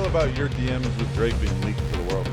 about your DMs with Drake being leaked to the world?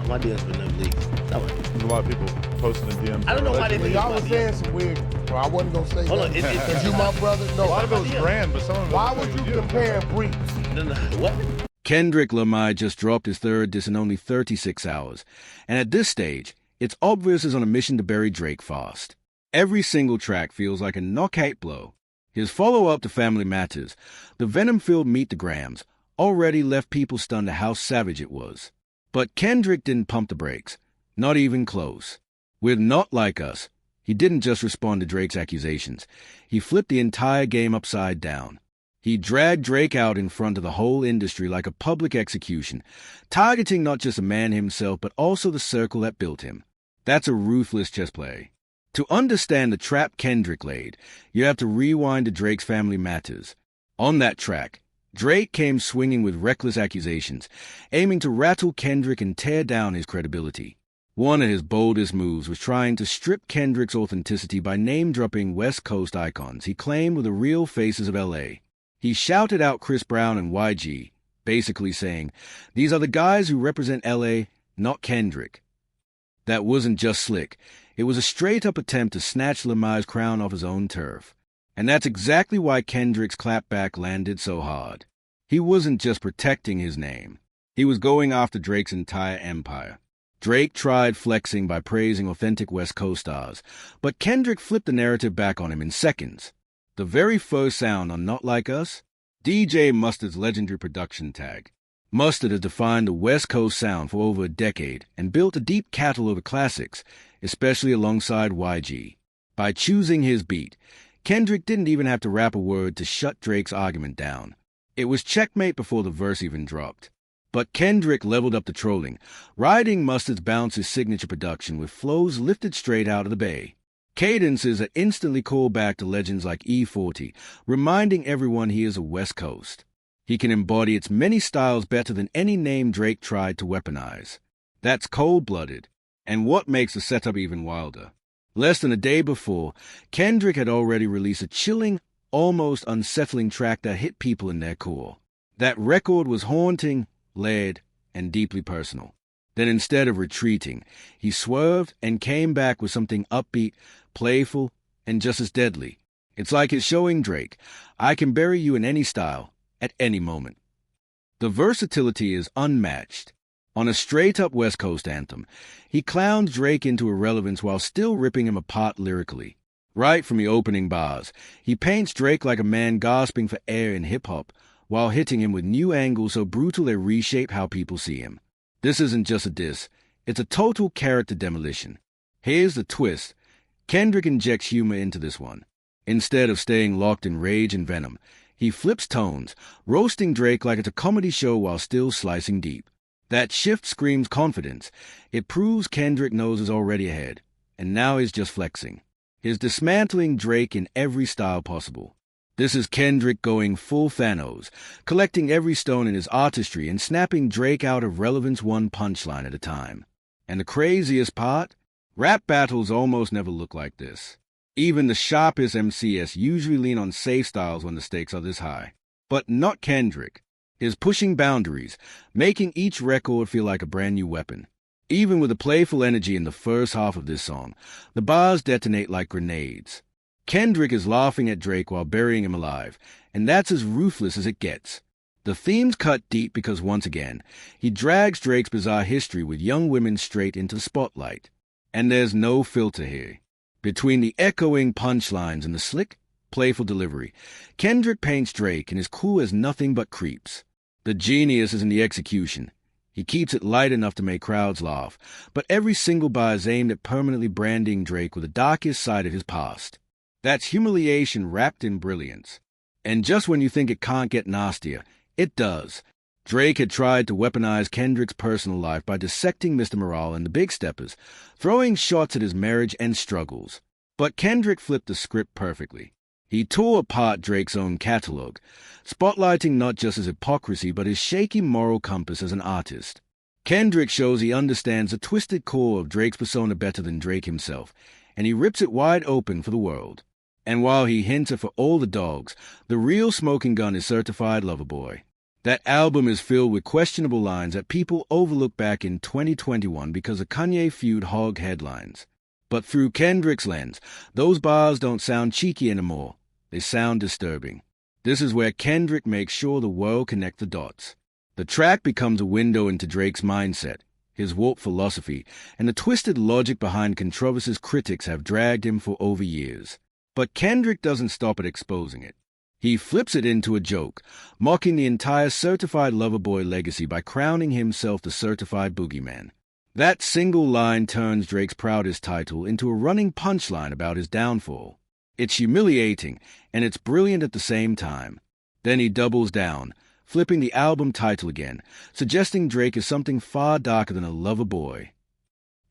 My DMs been never leaked. There's a lot of people posting DMs. I don't know why they leaked. Y'all was saying some weird. Well, I wasn't gonna say Hold on, that. it- Cause you my brother. No. A lot of it was brand, but some of it Why was would you you. compare Breach? What? Kendrick Lamar just dropped his third disc in only 36 hours, and at this stage, it's obvious he's on a mission to bury Drake fast. Every single track feels like a knockout blow. His follow-up to Family Matters, the venom-filled Meet the Grams, already left people stunned at how savage it was. But Kendrick didn't pump the brakes, not even close. With Not Like Us, he didn't just respond to Drake's accusations. He flipped the entire game upside down. He dragged Drake out in front of the whole industry like a public execution, targeting not just a man himself, but also the circle that built him. That's a ruthless chess play. To understand the trap Kendrick laid, you have to rewind to Drake's Family Matters. On that track, Drake came swinging with reckless accusations, aiming to rattle Kendrick and tear down his credibility. One of his boldest moves was trying to strip Kendrick's authenticity by name-dropping West Coast icons he claimed were the real faces of L.A. He shouted out Chris Brown and YG, basically saying, "These are the guys who represent L.A., not Kendrick." That wasn't just slick. It was a straight-up attempt to snatch Lamar's crown off his own turf. And that's exactly why Kendrick's clapback landed so hard. He wasn't just protecting his name. He was going after Drake's entire empire. Drake tried flexing by praising authentic West Coast stars, but Kendrick flipped the narrative back on him in seconds. The very first sound on Not Like Us? DJ Mustard's legendary production tag. Mustard has defined the West Coast sound for over a decade and built a deep catalog of classics, especially alongside YG. By choosing his beat, Kendrick didn't even have to rap a word to shut Drake's argument down. It was checkmate before the verse even dropped. But Kendrick leveled up the trolling, riding Mustard's bounce's signature production with flows lifted straight out of the bay. Cadences that instantly call back to legends like E40, reminding everyone he is a West Coast. He can embody its many styles better than any name Drake tried to weaponize. That's cold-blooded, and what makes the setup even wilder. Less than a day before, Kendrick had already released a chilling, almost unsettling track that hit people in their core. That record was haunting, layered, and deeply personal. Then instead of retreating, he swerved and came back with something upbeat, playful, and just as deadly. It's like he's showing Drake, I can bury you in any style, at any moment. The versatility is unmatched. On a straight-up West Coast anthem, he clowns Drake into irrelevance while still ripping him apart lyrically. Right from the opening bars, he paints Drake like a man gasping for air in hip-hop, while hitting him with new angles so brutal they reshape how people see him. This isn't just a diss, it's a total character demolition. Here's the twist. Kendrick injects humor into this one. Instead of staying locked in rage and venom, he flips tones, roasting Drake like it's a comedy show while still slicing deep. That shift screams confidence. It proves Kendrick knows is already ahead, and now he's just flexing. He's dismantling Drake in every style possible. This is Kendrick going full Thanos, collecting every stone in his artistry and snapping Drake out of relevance one punchline at a time. And the craziest part? Rap battles almost never look like this. Even the sharpest MCs usually lean on safe styles when the stakes are this high. But not Kendrick. Is pushing boundaries, making each record feel like a brand new weapon. Even with the playful energy in the first half of this song, the bars detonate like grenades. Kendrick is laughing at Drake while burying him alive, and that's as ruthless as it gets. The themes cut deep because, once again, he drags Drake's bizarre history with young women straight into the spotlight. And there's no filter here. Between the echoing punchlines and the slick, playful delivery, Kendrick paints Drake and his cool as nothing but creeps. The genius is in the execution. He keeps it light enough to make crowds laugh, but every single bar is aimed at permanently branding Drake with the darkest side of his past. That's humiliation wrapped in brilliance. And just when you think it can't get nastier, it does. Drake had tried to weaponize Kendrick's personal life by dissecting Mr. Morale and the Big Steppers, throwing shots at his marriage and struggles. But Kendrick flipped the script perfectly. He tore apart Drake's own catalog, spotlighting not just his hypocrisy but his shaky moral compass as an artist. Kendrick shows he understands the twisted core of Drake's persona better than Drake himself, and he rips it wide open for the world. And while he hints at for all the dogs, the real smoking gun is certified lover boy. That album is filled with questionable lines that people overlook back in 2021 because a Kanye feud hog headlines. But through Kendrick's lens, those bars don't sound cheeky anymore. They sound disturbing. This is where Kendrick makes sure the world connect the dots. The track becomes a window into Drake's mindset, his warped philosophy, and the twisted logic behind controversies critics have dragged him for over years. But Kendrick doesn't stop at exposing it. He flips it into a joke, mocking the entire certified lover boy legacy by crowning himself the certified boogeyman. That single line turns Drake's proudest title into a running punchline about his downfall. It's humiliating, and it's brilliant at the same time. Then he doubles down, flipping the album title again, suggesting Drake is something far darker than a lover boy.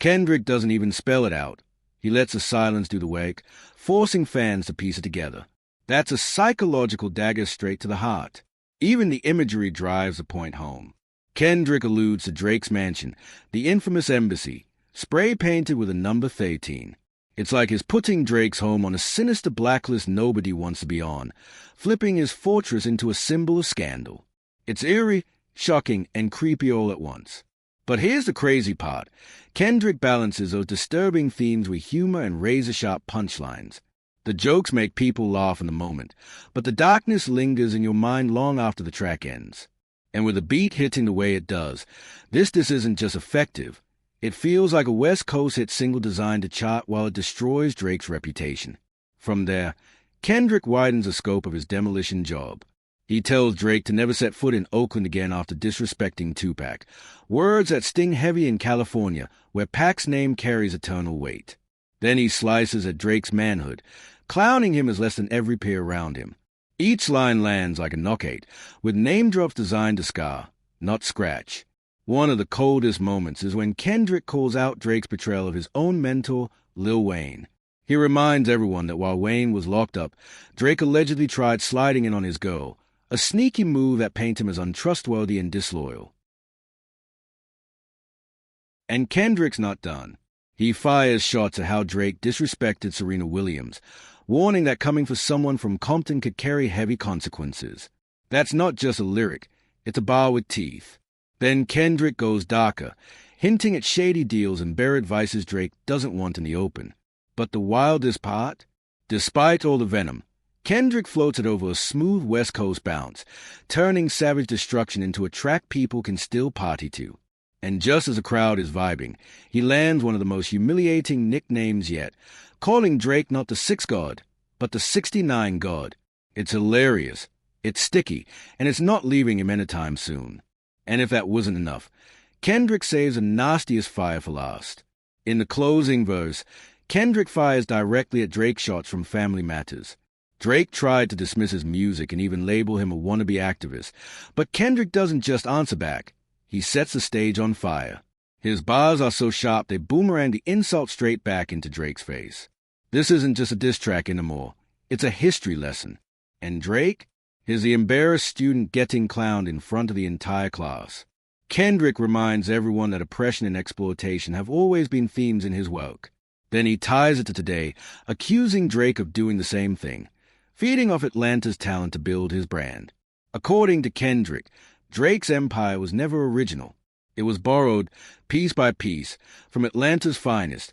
Kendrick doesn't even spell it out. He lets the silence do the work, forcing fans to piece it together. That's a psychological dagger straight to the heart. Even the imagery drives the point home. Kendrick alludes to Drake's mansion, the infamous embassy, spray-painted with a number 13. It's like he's putting Drake's home on a sinister blacklist nobody wants to be on, flipping his fortress into a symbol of scandal. It's eerie, shocking, and creepy all at once. But here's the crazy part. Kendrick balances those disturbing themes with humor and razor-sharp punchlines. The jokes make people laugh in the moment, but the darkness lingers in your mind long after the track ends. And with the beat hitting the way it does, this isn't just effective. It feels like a West Coast hit single designed to chart while it destroys Drake's reputation. From there, Kendrick widens the scope of his demolition job. He tells Drake to never set foot in Oakland again after disrespecting Tupac, words that sting heavy in California, where Pac's name carries eternal weight. Then he slices at Drake's manhood, clowning him as less than every peer around him. Each line lands like a knockout, with name drops designed to scar, not scratch. One of the coldest moments is when Kendrick calls out Drake's betrayal of his own mentor, Lil Wayne. He reminds everyone that while Wayne was locked up, Drake allegedly tried sliding in on his girl, a sneaky move that paints him as untrustworthy and disloyal. And Kendrick's not done. He fires shots at how Drake disrespected Serena Williams, warning that coming for someone from Compton could carry heavy consequences. That's not just a lyric, it's a bar with teeth. Then Kendrick goes darker, hinting at shady deals and bare advices Drake doesn't want in the open. But the wildest part? Despite all the venom, Kendrick floats it over a smooth West Coast bounce, turning savage destruction into a track people can still party to. And just as the crowd is vibing, he lands one of the most humiliating nicknames yet, calling Drake not the 6 God, but the 69 God. It's hilarious, it's sticky, and it's not leaving him anytime soon. And if that wasn't enough, Kendrick saves the nastiest fire for last. In the closing verse, Kendrick fires directly at Drake shots from Family Matters. Drake tried to dismiss his music and even label him a wannabe activist, but Kendrick doesn't just answer back. He sets the stage on fire. His bars are so sharp they boomerang the insult straight back into Drake's face. This isn't just a diss track anymore. It's a history lesson. And Drake is the embarrassed student getting clowned in front of the entire class. Kendrick reminds everyone that oppression and exploitation have always been themes in his work. Then he ties it to today, accusing Drake of doing the same thing, feeding off Atlanta's talent to build his brand. According to Kendrick, Drake's empire was never original. It was borrowed, piece by piece, from Atlanta's finest: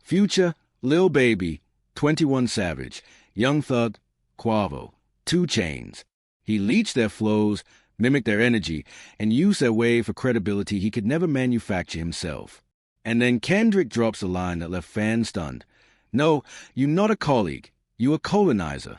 Future, Lil Baby, 21 Savage, Young Thug, Quavo, 2 Chainz. He leached their flows, mimicked their energy, and used their wave for credibility he could never manufacture himself. And then Kendrick drops a line that left fans stunned. No, you're not a colleague, you're a colonizer.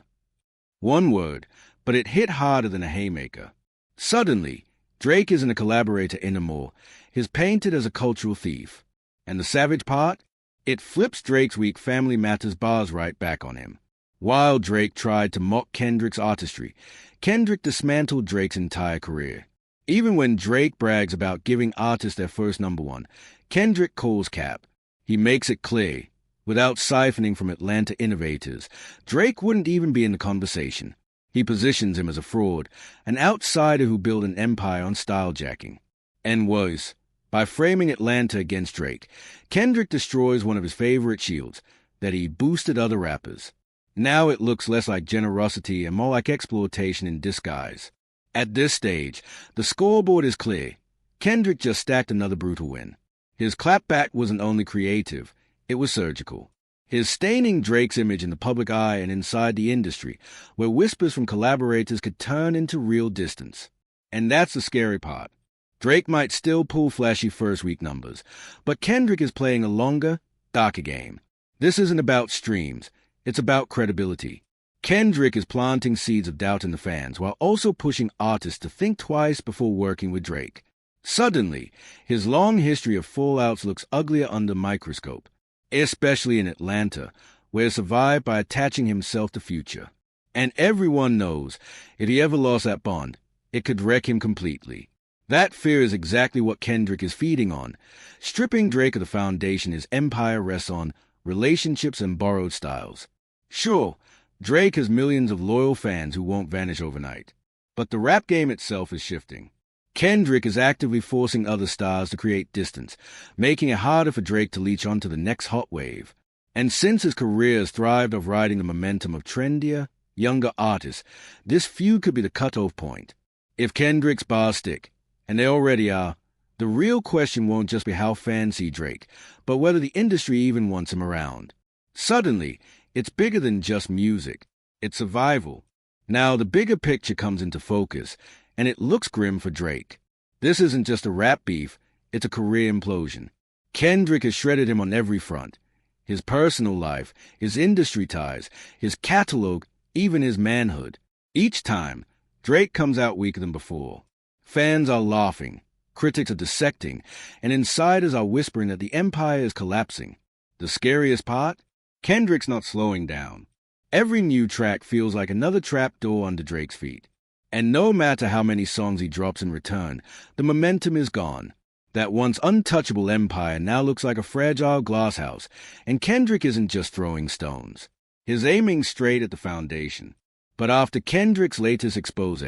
One word, but it hit harder than a haymaker. Suddenly, Drake isn't a collaborator anymore. He's painted as a cultural thief. And the savage part? It flips Drake's weak Family Matters bars right back on him. While Drake tried to mock Kendrick's artistry, Kendrick dismantled Drake's entire career. Even when Drake brags about giving artists their first #1, Kendrick calls cap. He makes it clear, without siphoning from Atlanta innovators, Drake wouldn't even be in the conversation. He positions him as a fraud, an outsider who built an empire on style-jacking. And worse, by framing Atlanta against Drake, Kendrick destroys one of his favorite shields, that he boosted other rappers. Now it looks less like generosity and more like exploitation in disguise. At this stage, the scoreboard is clear. Kendrick just stacked another brutal win. His clapback wasn't only creative, it was surgical. His staining Drake's image in the public eye and inside the industry, where whispers from collaborators could turn into real distance. And that's the scary part. Drake might still pull flashy first-week numbers, but Kendrick is playing a longer, darker game. This isn't about streams, it's about credibility. Kendrick is planting seeds of doubt in the fans while also pushing artists to think twice before working with Drake. Suddenly, his long history of fallouts looks uglier under microscope, especially in Atlanta, where he survived by attaching himself to Future. And everyone knows, if he ever lost that bond, it could wreck him completely. That fear is exactly what Kendrick is feeding on, stripping Drake of the foundation his empire rests on, relationships and borrowed styles. Sure, Drake has millions of loyal fans who won't vanish overnight, but the rap game itself is shifting. Kendrick is actively forcing other stars to create distance, making it harder for Drake to leech onto the next hot wave. And since his career has thrived off riding the momentum of trendier, younger artists, this feud could be the cutoff point. If Kendrick's bars stick, and they already are, the real question won't just be how fans see Drake, but whether the industry even wants him around. Suddenly, it's bigger than just music. It's survival. Now the bigger picture comes into focus, and it looks grim for Drake. This isn't just a rap beef, it's a career implosion. Kendrick has shredded him on every front. His personal life, his industry ties, his catalog, even his manhood. Each time, Drake comes out weaker than before. Fans are laughing, critics are dissecting, and insiders are whispering that the empire is collapsing. The scariest part? Kendrick's not slowing down. Every new track feels like another trapdoor under Drake's feet. And no matter how many songs he drops in return, the momentum is gone. That once untouchable empire now looks like a fragile glasshouse, and Kendrick isn't just throwing stones. He's aiming straight at the foundation. But after Kendrick's latest expose,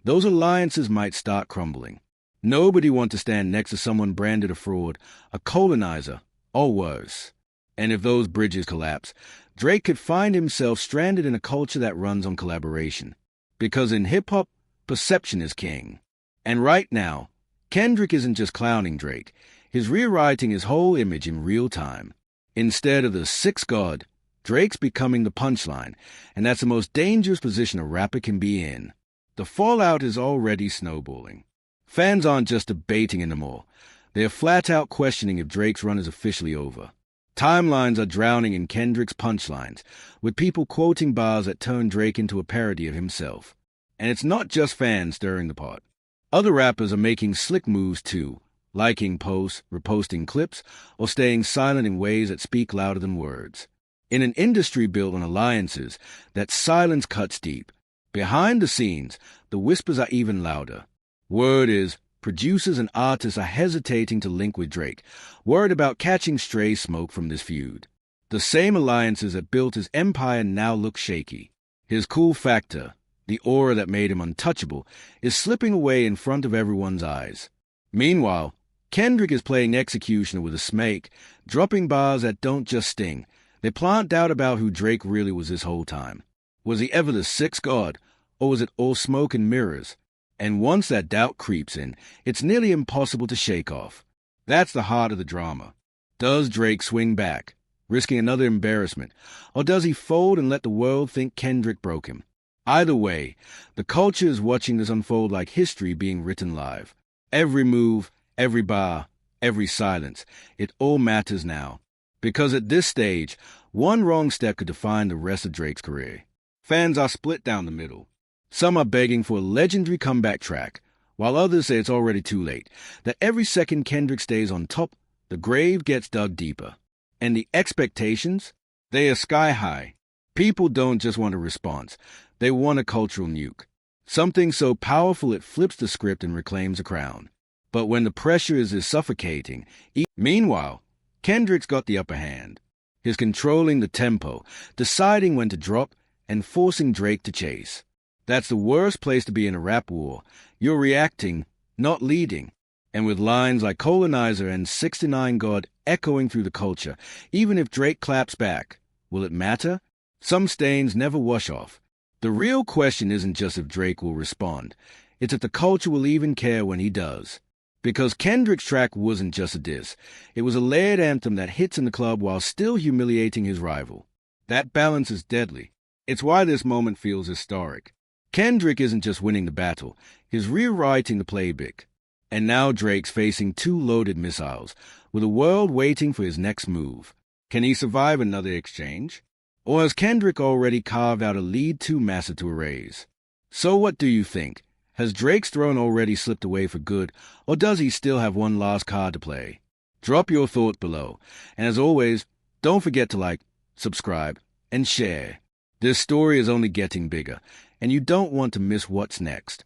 those alliances might start crumbling. Nobody wants to stand next to someone branded a fraud, a colonizer, or worse. And if those bridges collapse, Drake could find himself stranded in a culture that runs on collaboration. Because in hip-hop, perception is king. And right now, Kendrick isn't just clowning Drake. He's rewriting his whole image in real time. Instead of the sixth god, Drake's becoming the punchline, and that's the most dangerous position a rapper can be in. The fallout is already snowballing. Fans aren't just debating anymore. They're flat-out questioning if Drake's run is officially over. Timelines are drowning in Kendrick's punchlines, with people quoting bars that turn Drake into a parody of himself. And it's not just fans stirring the pot. Other rappers are making slick moves too, liking posts, reposting clips, or staying silent in ways that speak louder than words. In an industry built on alliances, that silence cuts deep. Behind the scenes, the whispers are even louder. Word is, producers and artists are hesitating to link with Drake, worried about catching stray smoke from this feud. The same alliances that built his empire now look shaky. His cool factor, the aura that made him untouchable, is slipping away in front of everyone's eyes. Meanwhile, Kendrick is playing executioner with a smake, dropping bars that don't just sting. They plant doubt about who Drake really was this whole time. Was he ever the sixth god, or was it all smoke and mirrors? And once that doubt creeps in, it's nearly impossible to shake off. That's the heart of the drama. Does Drake swing back, risking another embarrassment, or does he fold and let the world think Kendrick broke him? Either way, the culture is watching this unfold like history being written live. Every move, every bar, every silence, it all matters now. Because at this stage, one wrong step could define the rest of Drake's career. Fans are split down the middle. Some are begging for a legendary comeback track, while others say it's already too late, that every second Kendrick stays on top, the grave gets dug deeper. And the expectations? They are sky high. People don't just want a response, they want a cultural nuke. Something so powerful it flips the script and reclaims a crown. But when the pressure is as suffocating, meanwhile, Kendrick's got the upper hand. He's controlling the tempo, deciding when to drop, and forcing Drake to chase. That's the worst place to be in a rap war. You're reacting, not leading. And with lines like Colonizer and 69 God echoing through the culture, even if Drake claps back, will it matter? Some stains never wash off. The real question isn't just if Drake will respond. It's if the culture will even care when he does. Because Kendrick's track wasn't just a diss. It was a layered anthem that hits in the club while still humiliating his rival. That balance is deadly. It's why this moment feels historic. Kendrick isn't just winning the battle, he's rewriting the playbook. And now Drake's facing two loaded missiles, with the world waiting for his next move. Can he survive another exchange? Or has Kendrick already carved out a lead too massive to erase? So what do you think? Has Drake's throne already slipped away for good, or does he still have one last card to play? Drop your thought below, and as always, don't forget to like, subscribe, and share. This story is only getting bigger, and you don't want to miss what's next.